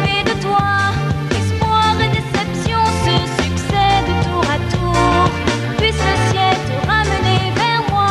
rêvé de toi. Espoir et déception se succèdent tour à tour. Puisse le ciel te ramener vers moi.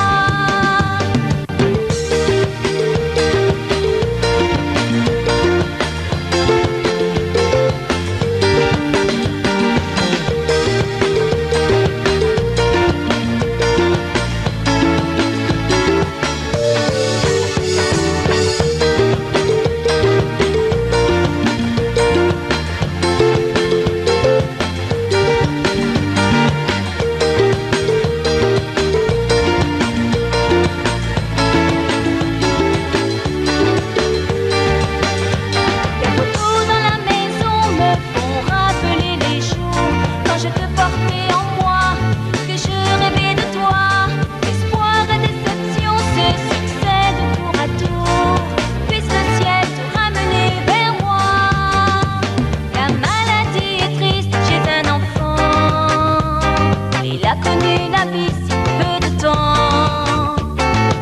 Il a connu la vie si peu de temps.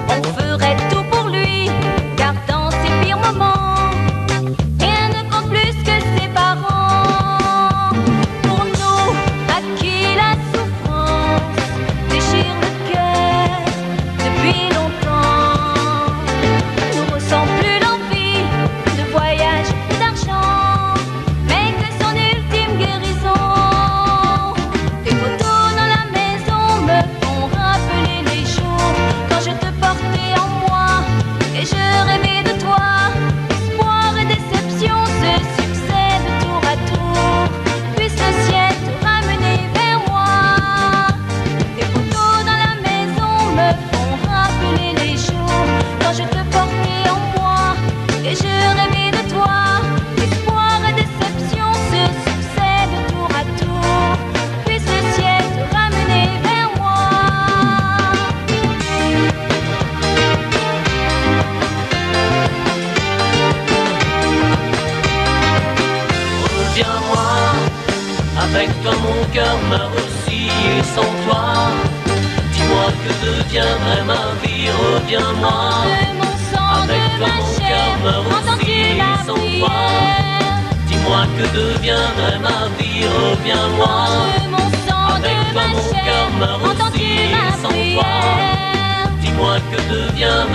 On ferait tout pour lui, car dans ses pires moments, rien ne compte plus que ses parents. Pour nous, à qui la souffrance déchire le cœur depuis longtemps, nous ressent plus l'envie de voyage et d'argent, mais que son ultime guérison. Avec toi mon cœur meurt aussi et sans toi, dis-moi que deviendrait ma vie, reviens-moi. Avec toi mon cœur meurt aussi et sans toi, dis-moi que deviendrait ma vie, reviens-moi. Avec toi mon cœur meurt aussi et sans toi, dis-moi que deviendrait